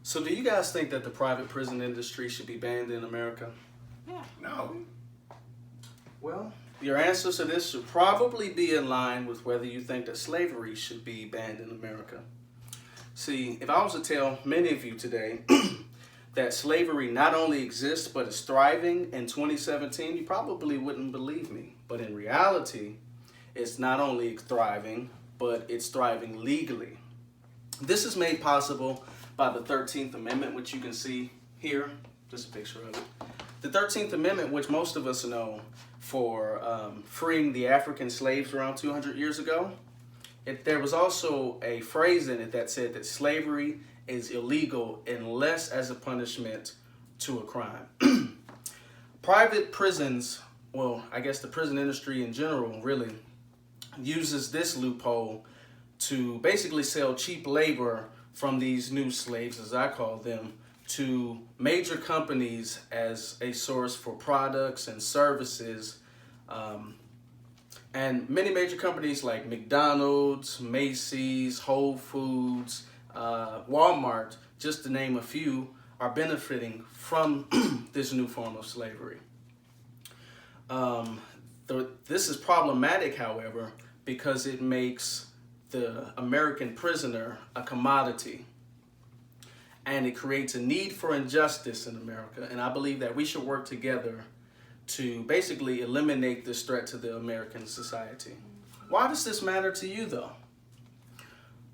So do you guys think that the private prison industry should be banned in America? Yeah. No. Well, your answers to this should probably be in line with whether you think that slavery should be banned in America. See, if I was to tell many of you today that slavery not only exists but is thriving in 2017, you probably wouldn't believe me. But in reality, it's not only thriving, but it's thriving legally. This is made possible by the 13th Amendment, which you can see here, just a picture of it. The 13th Amendment, which most of us know for freeing the African slaves around 200 years ago, there was also a phrase in it that said that slavery is illegal unless as a punishment to a crime. Private prisons, well, I guess the prison industry in general really uses this loophole to basically sell cheap labor from these new slaves, as I call them, to major companies as a source for products and services. And many major companies like McDonald's, Macy's, Whole Foods, Walmart, just to name a few, are benefiting from this new form of slavery. This is problematic, however, because it makes the American prisoner a commodity. And it creates a need for injustice in America. And I believe that we should work together to basically eliminate this threat to the American society. Why does this matter to you, though?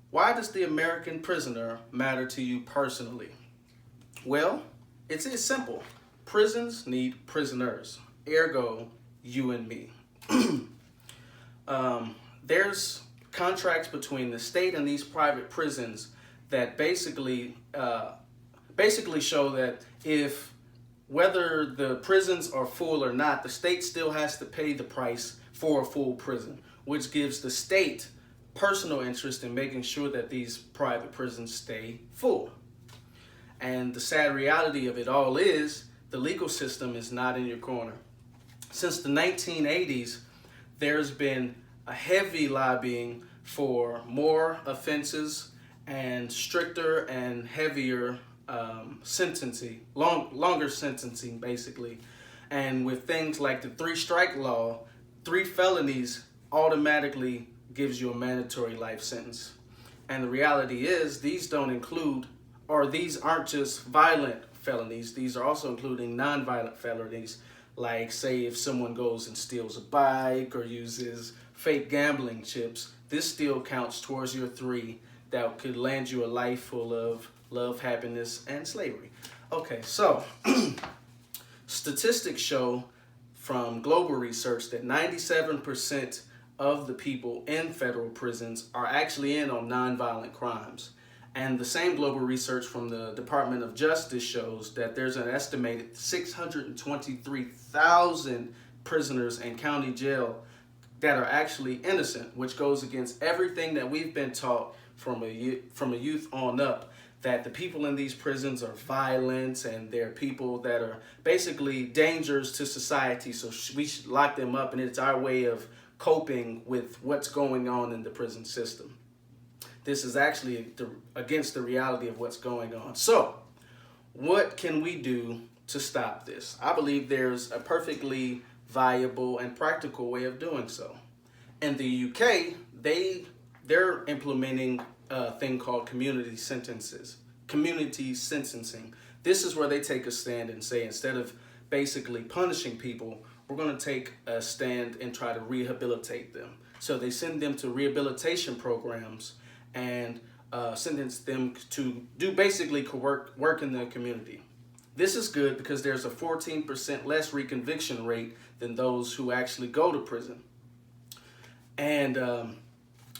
Why does the American prisoner matter to you personally? Well, it's simple. Prisons need prisoners. Ergo, you and me. There's contracts between the state and these private prisons that basically show that if whether the prisons are full or not, the state still has to pay the price for a full prison, which gives the state personal interest in making sure that these private prisons stay full. And the sad reality of it all is the legal system is not in your corner. Since the 1980s, there's been a heavy lobbying for more offenses and stricter and heavier sentencing, longer sentencing basically. And with things like the 3-strike law, 3 felonies automatically gives you a mandatory life sentence. And the reality is these don't include, or these aren't just violent felonies, these are also including non-violent felonies, like say if someone goes and steals a bike or uses fake gambling chips, this still counts towards your 3 that could land you a life full of love, happiness, and slavery. Okay, so statistics show from global research that 97% of the people in federal prisons are actually in on nonviolent crimes. And the same global research from the Department of Justice shows that there's an estimated 623,000 prisoners in county jail that are actually innocent, which goes against everything that we've been taught from a youth on up, that the people in these prisons are violent and they're people that are basically dangers to society, so we should lock them up, and it's our way of coping with what's going on in the prison system. This is actually against the reality of what's going on. So, what can we do to stop this? I believe there's a perfectly viable and practical way of doing so. In the UK, they're implementing a thing called community sentencing. This is where they take a stand and say, instead of basically punishing people, we're going to take a stand and try to rehabilitate them. So they send them to rehabilitation programs and sentence them to do basically work in the community. This is good because there's a 14% less reconviction rate than those who actually go to prison. And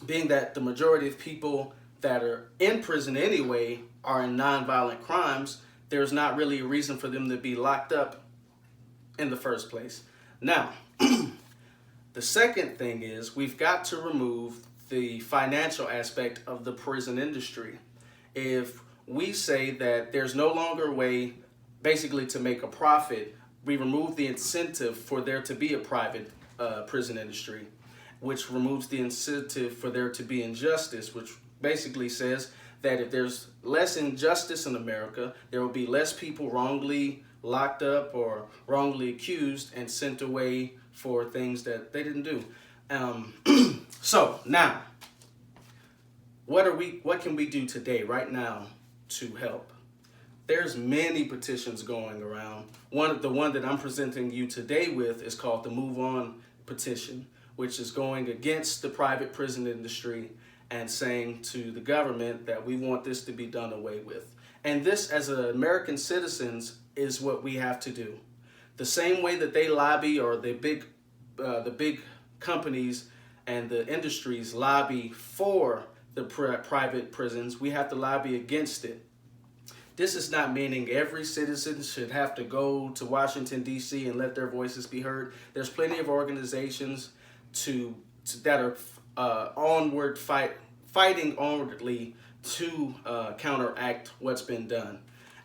being that the majority of people that are in prison anyway are in nonviolent crimes, there's not really a reason for them to be locked up in the first place. Now, the second thing is we've got to remove the financial aspect of the prison industry. If we say that there's no longer a way basically to make a profit, we remove the incentive for there to be a private prison industry, which removes the incentive for there to be injustice, which basically says that if there's less injustice in America, there will be less people wrongly locked up or wrongly accused and sent away for things that they didn't do. So now, what can we do today, right now, to help? There's many petitions going around. The one that I'm presenting you today with is called the Move On petition, which is going against the private prison industry and saying to the government that we want this to be done away with. And this, as American citizens, is what we have to do. The same way that they lobby, or the big companies and the industries lobby for the private prisons, we have to lobby against it. This is not meaning every citizen should have to go to Washington, D.C. and let their voices be heard. There's plenty of organizations that are fighting onwardly to counteract what's been done.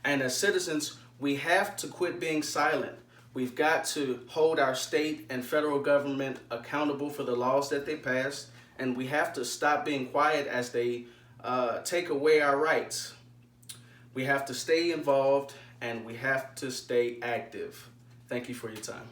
And as citizens, we have to quit being silent. We've got to hold our state and federal government accountable for the laws that they pass, and we have to stop being quiet as they take away our rights. We have to stay involved, and we have to stay active. Thank you for your time.